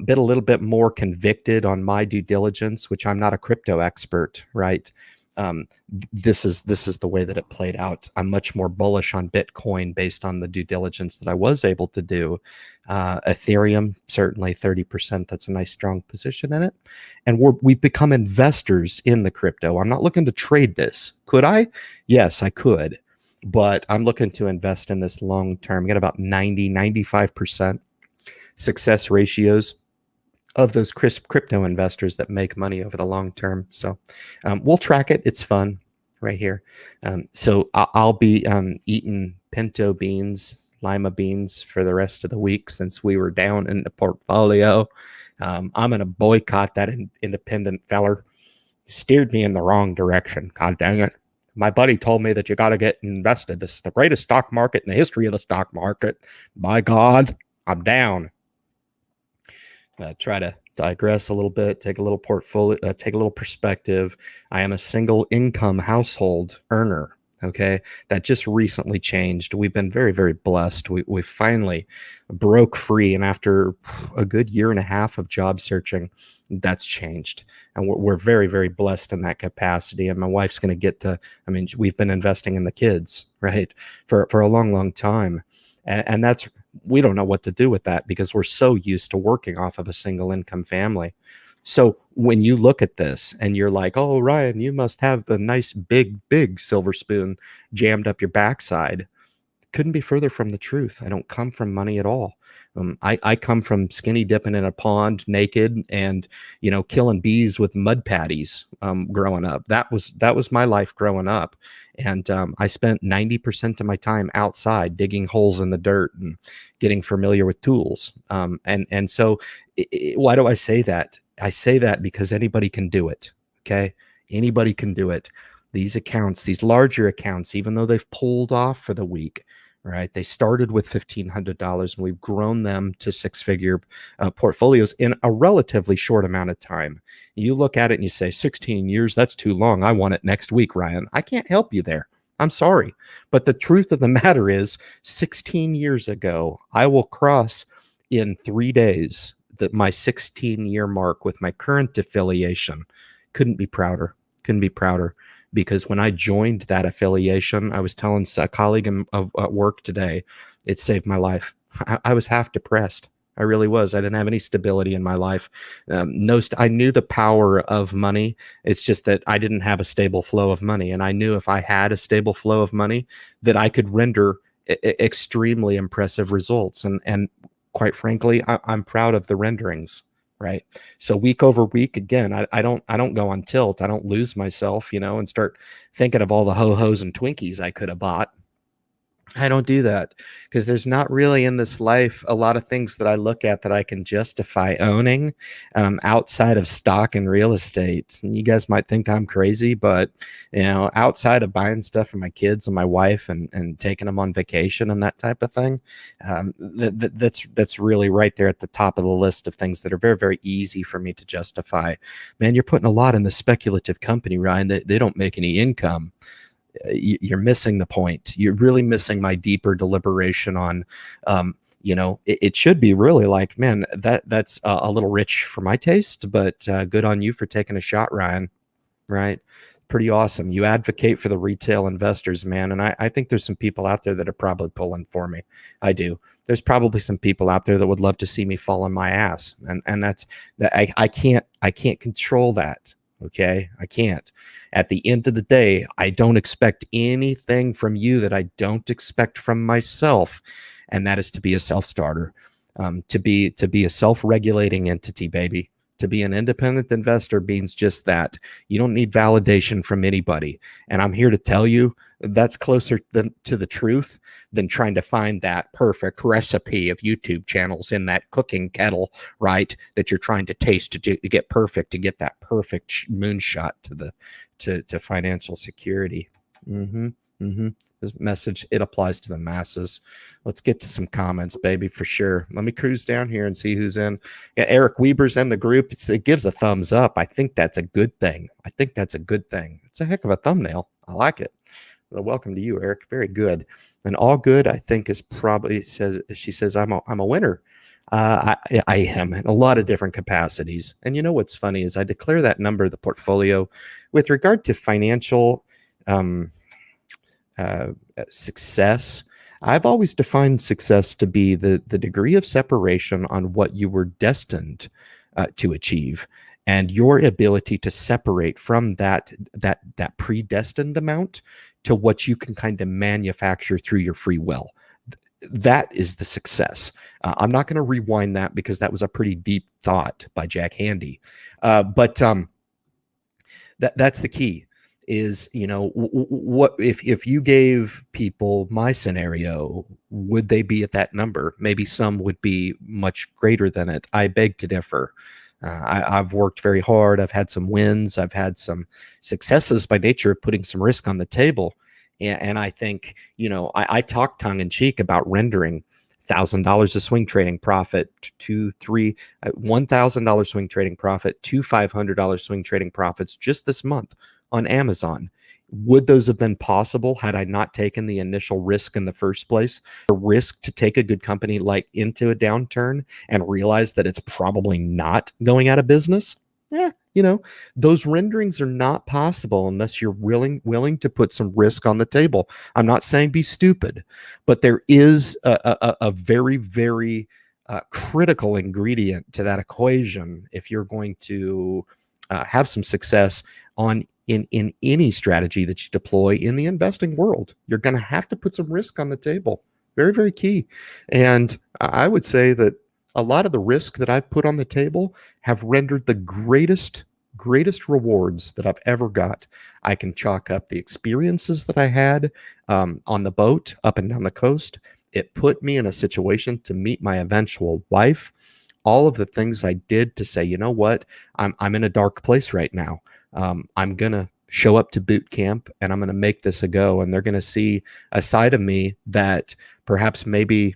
been a little bit more convicted on my due diligence, which I'm not a crypto expert, right? This is the way that it played out. I'm much more bullish on Bitcoin based on the due diligence that I was able to do. Ethereum, certainly 30%. That's a nice strong position in it. And we've become investors in the crypto. I'm not looking to trade this. Could I? Yes, I could. But I'm looking to invest in this long term. Get about 95% success ratios of those crypto investors that make money over the long term. So we'll track it. It's fun right here. So I'll be eating pinto beans, lima beans for the rest of the week since we were down in the portfolio. I'm going to boycott that independent feller. Steered me in the wrong direction. God dang it. My buddy told me that you got to get invested. This is the greatest stock market in the history of the stock market. By God, I'm down. Try to digress a little bit, take a little portfolio, take a little perspective. I am a single income household earner. Okay. That just recently changed. We've been very, very blessed. We finally broke free. And after a good year and a half of job searching, that's changed. And we're very, very blessed in that capacity. And my wife's going to get to, we've been investing in the kids, right? For a long, long time. And that's, we don't know what to do with that because we're so used to working off of a single income family. So when you look at this and you're like, oh, Ryan, you must have a nice big silver spoon jammed up your backside. Couldn't be further from the truth. I don't come from money at all. I come from skinny dipping in a pond naked and, killing bees with mud patties growing up. That was my life growing up. And I spent 90% of my time outside digging holes in the dirt and getting familiar with tools. And so why do I say that? I say that because anybody can do it. Okay. Anybody can do it. These accounts, these larger accounts, even though they've pulled off for the week, right? They started with $1,500 and we've grown them to six-figure portfolios in a relatively short amount of time. You look at it and you say, 16 years, that's too long. I want it next week, Ryan. I can't help you there. I'm sorry. But the truth of the matter is 16 years ago, I will cross in 3 days that my 16-year mark with my current affiliation. Couldn't be prouder. Couldn't be prouder. Because when I joined that affiliation, I was telling a colleague at work today, it saved my life. I was half depressed. I really was. I didn't have any stability in my life. I knew the power of money. It's just that I didn't have a stable flow of money. And I knew if I had a stable flow of money, that I could render extremely impressive results. And quite frankly, I'm proud of the renderings. Right. So week over week, again, I don't go on tilt. I don't lose myself, and start thinking of all the ho-hos and Twinkies I could have bought. I don't do that because there's not really in this life a lot of things that I look at that I can justify owning outside of stock and real estate. And you guys might think I'm crazy, but outside of buying stuff for my kids and my wife and taking them on vacation and that type of thing, that's really right there at the top of the list of things that are very, very easy for me to justify. Man, you're putting a lot in the speculative company, Ryan. They don't make any income. You're missing the point. You're really missing my deeper deliberation on, it should be really like, man, that's a little rich for my taste, but good on you for taking a shot, Ryan. Right? Pretty awesome. You advocate for the retail investors, man. And I think there's some people out there that are probably pulling for me. I do. There's probably some people out there that would love to see me fall on my ass. And that's that I can't control that. Okay. I can't. At the end of the day, I don't expect anything from you that I don't expect from myself. And that is to be a self-starter, to be a self-regulating entity, baby. To be an independent investor means just that. You don't need validation from anybody. And I'm here to tell you that's closer to the truth than trying to find that perfect recipe of YouTube channels in that cooking kettle, right? That you're trying to taste to get perfect, to get that perfect moonshot to financial security. This message, it applies to the masses. Let's get to some comments, baby, for sure. Let me cruise down here and see who's in. Yeah, Eric Weber's in the group. It gives a thumbs up. I think that's a good thing. It's a heck of a thumbnail. I like it. Well, welcome to you, Eric. Very good. And all good, I think, is probably she says I'm a winner. I am in a lot of different capacities. And you know what's funny is I declare that number of the portfolio with regard to financial success. I've always defined success to be the degree of separation on what you were destined to achieve, and your ability to separate from that predestined amount to what you can kind of manufacture through your free will. That is the success. I'm not going to rewind that because that was a pretty deep thought by Jack Handey, but that's the key. Is what if you gave people my scenario, would they be at that number? Maybe some would be much greater than it. I beg to differ. I've worked very hard. I've had some wins. I've had some successes by nature of putting some risk on the table. And I think, I talk tongue in cheek about rendering $1,000 of swing trading profit to $1,000 swing trading profit to $500 swing trading profits just this month on Amazon. Would those have been possible had I not taken the initial risk in the first place? The risk to take a good company like into a downturn and realize that it's probably not going out of business? Those renderings are not possible unless you're willing to put some risk on the table. I'm not saying be stupid, but there is a very, very critical ingredient to that equation if you're going to have some success in any strategy that you deploy in the investing world. You're going to have to put some risk on the table. Very, very key. And I would say that a lot of the risk that I've put on the table have rendered the greatest rewards that I've ever got. I can chalk up the experiences that I had on the boat up and down the coast. It put me in a situation to meet my eventual wife. All of the things I did to say, you know what, I'm in a dark place right now. I'm going to show up to boot camp and I'm going to make this a go. And they're going to see a side of me that perhaps maybe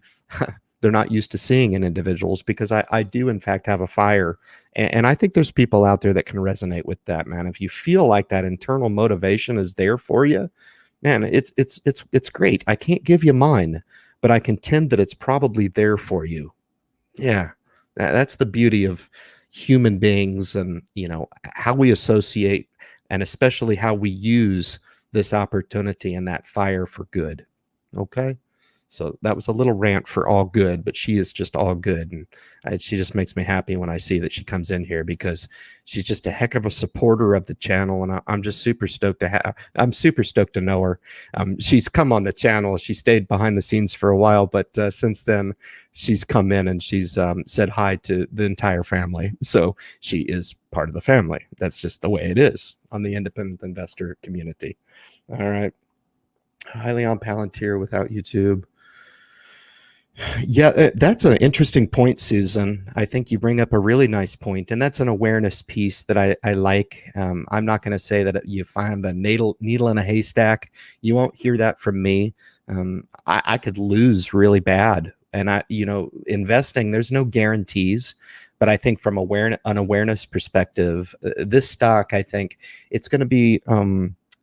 they're not used to seeing in individuals, because I do in fact have a fire. And I think there's people out there that can resonate with that, man. If you feel like that internal motivation is there for you, man, it's great. I can't give you mine, but I contend that it's probably there for you. Yeah. That's the beauty of human beings and, how we associate and especially how we use this opportunity and that fire for good. Okay. So that was a little rant for all good, but she is just all good. And she just makes me happy when I see that she comes in here, because she's just a heck of a supporter of the channel. And I'm just super stoked to know her. She's come on the channel. She stayed behind the scenes for a while, but since then she's come in and she's said hi to the entire family. So she is part of the family. That's just the way it is on the independent investor community. All right. Highly on Palantir without YouTube. Yeah, that's an interesting point, Susan. I think you bring up a really nice point, and that's an awareness piece that I like. I'm not going to say that you find a needle in a haystack. You won't hear that from me. I could lose really bad, and investing. There's no guarantees, but I think from an awareness perspective, this stock, I think it's going to be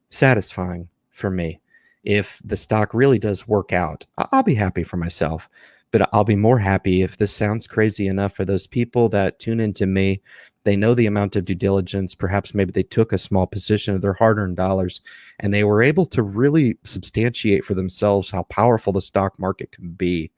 satisfying for me. If the stock really does work out, I'll be happy for myself, but I'll be more happy if this sounds crazy enough for those people that tune into me. They know the amount of due diligence. Perhaps maybe they took a small position of their hard-earned dollars, and they were able to really substantiate for themselves how powerful the stock market can be,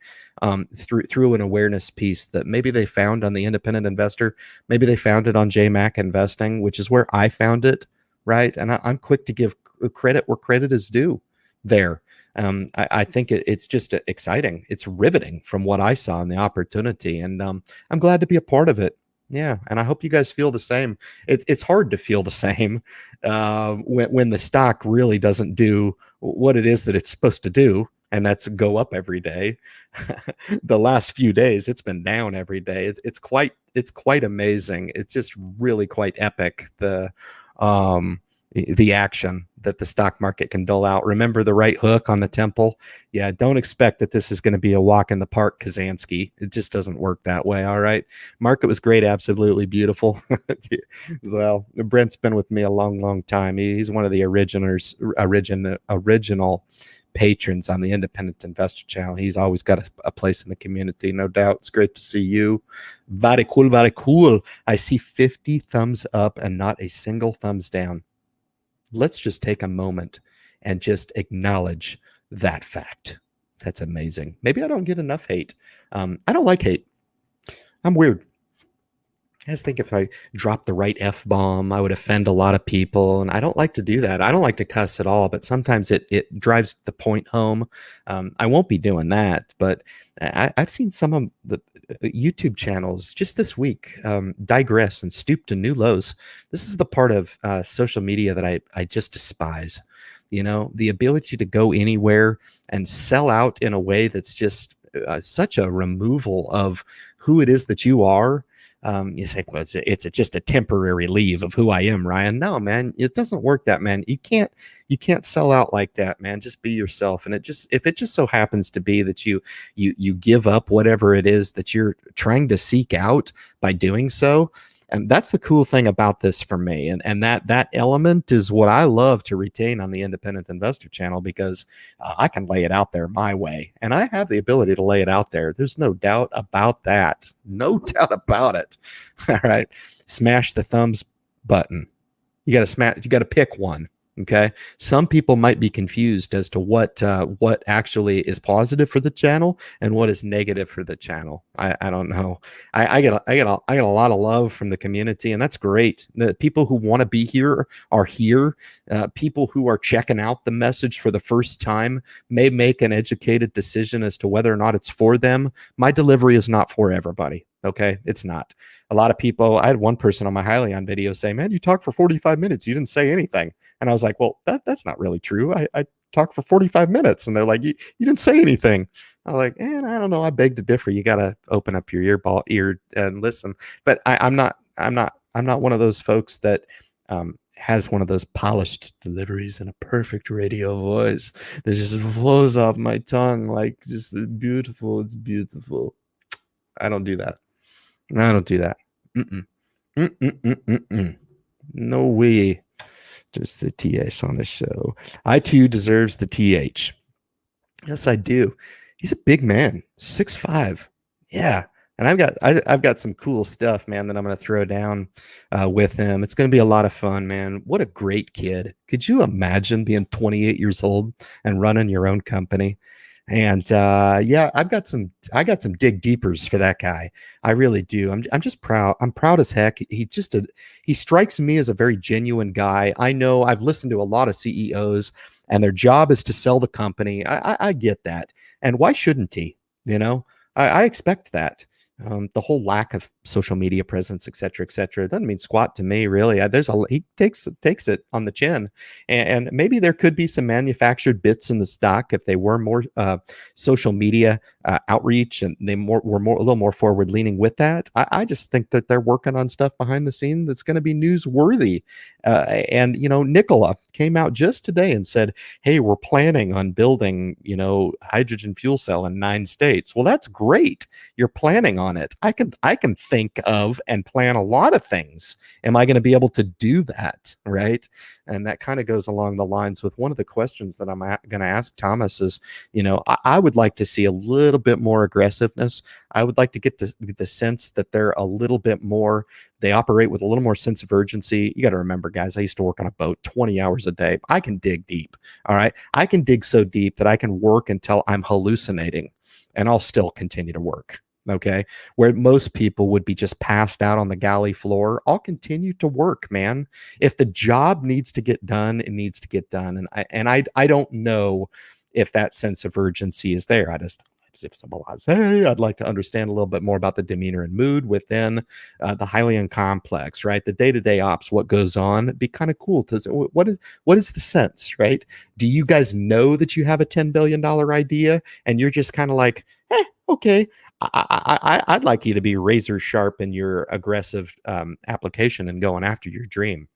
through an awareness piece that maybe they found on the Independent Investor, maybe they found it on JMac Investing, which is where I found it, right? And I'm quick to give credit where credit is due there. I think it's just exciting. It's riveting from what I saw in the opportunity, and I'm glad to be a part of it. Yeah, and I hope you guys feel the same. It's hard to feel the same when the stock really doesn't do what it is that it's supposed to do, and that's go up every day. The last few days, it's been down every day. It's quite amazing. It's just really quite epic. The action that the stock market can dole out. Remember the right hook on the temple? Yeah, don't expect that this is going to be a walk in the park Kazansky. It just doesn't work that way, all right? Market was great, absolutely beautiful. Well, Brent's been with me a long, long time. He's one of the original patrons on the Independent Investor channel. He's always got a place in the community, no doubt. It's great to see you. Very cool, very cool. I see 50 thumbs up and not a single thumbs down. Let's just take a moment and just acknowledge that fact. That's amazing. Maybe I don't get enough hate. I don't like hate. I'm weird. I just think if I dropped the right F-bomb, I would offend a lot of people, and I don't like to do that. I don't like to cuss at all, but sometimes it drives the point home. I won't be doing that, but I've seen some of the YouTube channels just this week digress and stoop to new lows. This is the part of social media that I just despise. The ability to go anywhere and sell out in a way that's just such a removal of who it is that you are. You say, well, it's just a temporary leave of who I am, Ryan. No, man, it doesn't work that, man. You can't sell out like that, man. Just be yourself. And if it just so happens to be that you give up whatever it is that you're trying to seek out by doing so. And that's the cool thing about this for me. And that element is what I love to retain on the Independent Investor channel, because I can lay it out there my way. And I have the ability to lay it out there. There's no doubt about that. No doubt about it. All right. Smash the thumbs button. You got to pick one. Okay. Some people might be confused as to what actually is positive for the channel and what is negative for the channel. I don't know. I get a lot of love from the community, and that's great. The people who want to be here are here. People who are checking out the message for the first time may make an educated decision as to whether or not it's for them. My delivery is not for everybody. Okay, it's not. A lot of people, I had one person on my Highly on video say, man, you talked for 45 minutes. You didn't say anything. And I was like, well, that's not really true. I talked for 45 minutes. And they're like, you didn't say anything. I was like, I don't know. I beg to differ. You got to open up your ear and listen. But I'm not one of those folks that has one of those polished deliveries and a perfect radio voice that just flows off my tongue like just beautiful. It's beautiful. I don't do that. I don't do that. Mm-mm. Mm-mm-mm-mm-mm. No way. Just the TH on the show. I too deserves the TH. Yes, I do. He's a big man, 6'5". Yeah. And I've got some cool stuff, man, that I'm going to throw down with him. It's going to be a lot of fun, man. What a great kid. Could you imagine being 28 years old and running your own company? And I got some dig deepers for that guy. I really do. I'm just proud. I'm proud as heck. He strikes me as a very genuine guy. I know I've listened to a lot of CEOs, and their job is to sell the company. I get that. And why shouldn't he? I expect that. The whole lack of social media presence, et cetera, et cetera. It doesn't mean squat to me, really. He takes it on the chin, and maybe there could be some manufactured bits in the stock if they were more social media outreach, and they were a little more forward leaning with that. I just think that they're working on stuff behind the scene that's going to be newsworthy. And Nikola came out just today and said, "Hey, we're planning on building hydrogen fuel cell in 9 states." Well, that's great. You're planning on it. I can think of and plan a lot of things. Am I going to be able to do that? Right. And that kind of goes along the lines with one of the questions that I'm going to ask Thomas is, I would like to see a little bit more aggressiveness. I would like to get the sense that they're a little bit more, they operate with a little more sense of urgency. You got to remember, guys, I used to work on a boat 20 hours a day. I can dig deep. All right. I can dig so deep that I can work until I'm hallucinating, and I'll still continue to work. Okay. Where most people would be just passed out on the galley floor, I'll continue to work, man. If the job needs to get done, it needs to get done. And I don't know if that sense of urgency is there. If someone says, "Hey, I'd like to understand a little bit more about the demeanor and mood within the Hylian complex," right? The day-to-day ops, what goes on. It'd be kind of cool to what is the sense, right? Do you guys know that you have a $10 billion idea and you're just kind of like, okay, I'd like you to be razor sharp in your aggressive application and going after your dream,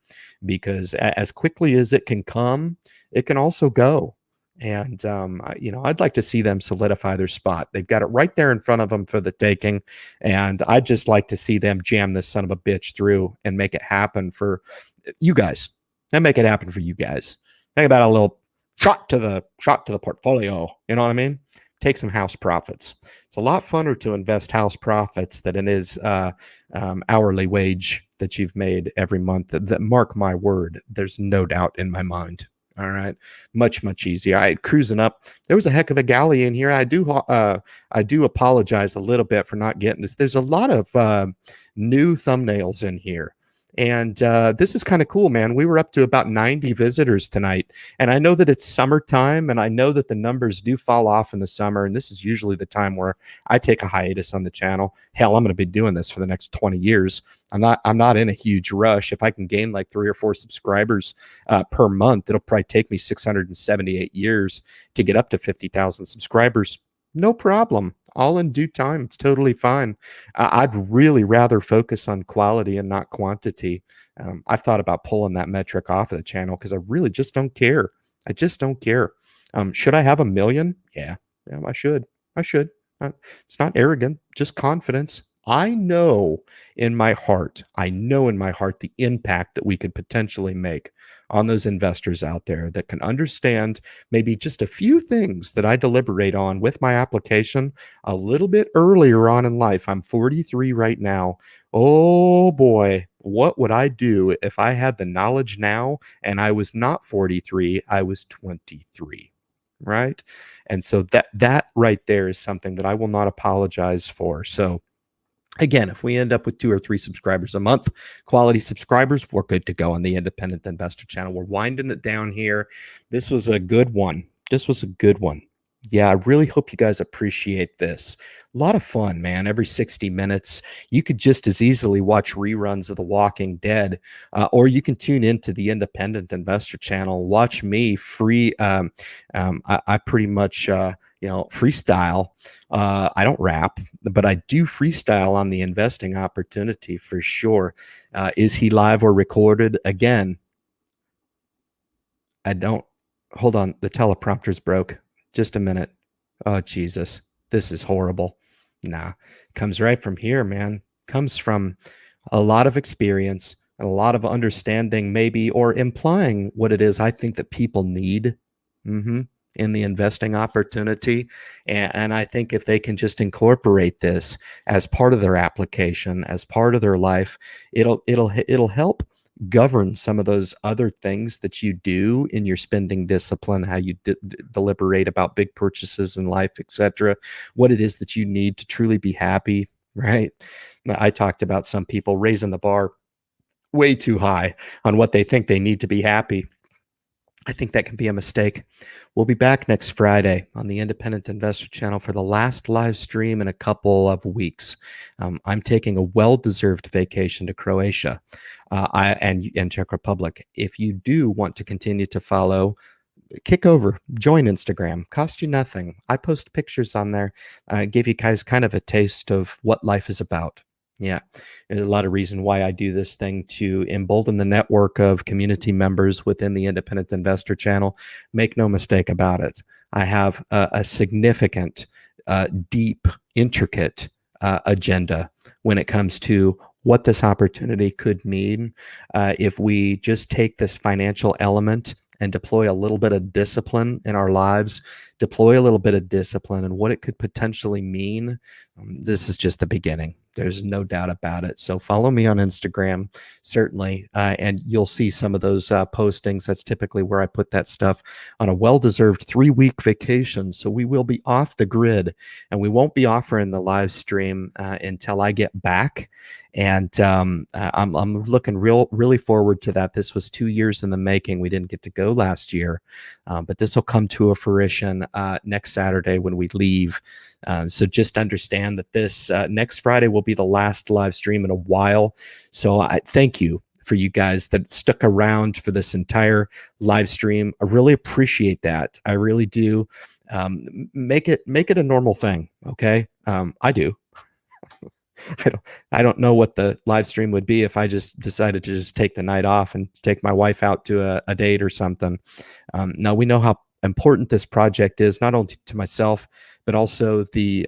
because as quickly as it can come, it can also go. And I'd like to see them solidify their spot. They've got it right there in front of them for the taking, and I'd just like to see them jam this son of a bitch through and make it happen for you guys. And make it happen for you guys. Think about a little shot to the portfolio. You know what I mean? Take some house profits. It's a lot funner to invest house profits than it is hourly wage that you've made every month. That mark my word, there's no doubt in my mind. All right, much easier. I cruising up. There was a heck of a galley in here. I do apologize a little bit for not getting this. There's a lot of new thumbnails in here. And this is kind of cool, man. We were up to about 90 visitors tonight. And I know that it's summertime, and I know that the numbers do fall off in the summer. And this is usually the time where I take a hiatus on the channel. Hell, I'm going to be doing this for the next 20 years. I'm not in a huge rush. If I can gain like 3 or 4 subscribers per month, it'll probably take me 678 years to get up to 50,000 subscribers. No problem. All in due time. It's totally fine. I'd really rather focus on quality and not quantity. I've thought about pulling that metric off of the channel because I really just don't care. I just don't care. Should I have 1 million? Yeah, I should. It's not arrogant, just confidence. I know in my heart the impact that we could potentially make on those investors out there that can understand maybe just a few things that I deliberate on with my application a little bit earlier on in life. I'm 43 right now. Oh boy, what would I do if I had the knowledge now and I was not 43, I was 23, right? And so that right there is something that I will not apologize for. So again, if we end up with 2 or 3 subscribers a month, quality subscribers, we're good to go on the Independent Investor channel. We're winding it down here. This was a good one. Yeah, I really hope you guys appreciate this. A lot of fun, man. Every 60 minutes, you could just as easily watch reruns of The Walking Dead, or you can tune into the Independent Investor channel. Watch me free. I pretty much, freestyle. I don't rap, but I do freestyle on the investing opportunity for sure. Is he live or recorded? Again, I don't. Hold on. The teleprompter's broke. Just a minute. Oh, Jesus. This is horrible. Nah. Comes right from here, man. Comes from a lot of experience and a lot of understanding, maybe, or implying what it is I think that people need in the investing opportunity. And I think if they can just incorporate this as part of their application, as part of their life, it'll help govern some of those other things that you do in your spending discipline, how you deliberate about big purchases in life, etc. What it is that you need to truly be happy, right? I talked about some people raising the bar way too high on what they think they need to be happy. I think that can be a mistake. We'll be back next Friday on the Independent Investor Channel for the last live stream in a couple of weeks. I'm taking a well-deserved vacation to Croatia and Czech Republic. If you do want to continue to follow, kick over, join Instagram, cost you nothing. I post pictures on there, give you guys kind of a taste of what life is about. Yeah, there's a lot of reason why I do this thing to embolden the network of community members within the Independent Investor Channel. Make no mistake about it. I have a significant, deep, intricate agenda when it comes to what this opportunity could mean if we just take this financial element and deploy a little bit of discipline in our lives, deploy a little bit of discipline and what it could potentially mean. This is just the beginning. There's no doubt about it. So follow me on Instagram, certainly, and you'll see some of those postings. That's typically where I put that stuff on a well-deserved 3-week vacation. So we will be off the grid, and we won't be offering the live stream until I get back. And I'm looking really forward to that. This was 2 years in the making. We didn't get to go last year, but this will come to a fruition next Saturday when we leave. So just understand that this next Friday will be the last live stream in a while. So I thank you for you guys that stuck around for this entire live stream. I really appreciate that. I really do. Make it a normal thing. Okay. I do. I don't know what the live stream would be if I just decided to just take the night off and take my wife out to a date or something. Now we know how important this project is, not only to myself, but also the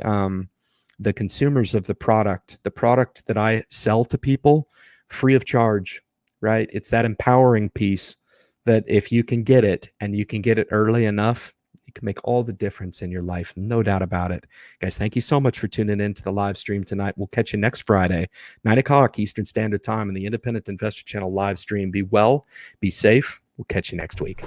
consumers of the product that I sell to people free of charge, right? It's that empowering piece that if you can get it and you can get it early enough, it can make all the difference in your life. No doubt about it. Guys, thank you so much for tuning in to the live stream tonight. We'll catch you next Friday, 9 o'clock Eastern Standard Time on the Independent Investor Channel live stream. Be well, be safe. We'll catch you next week.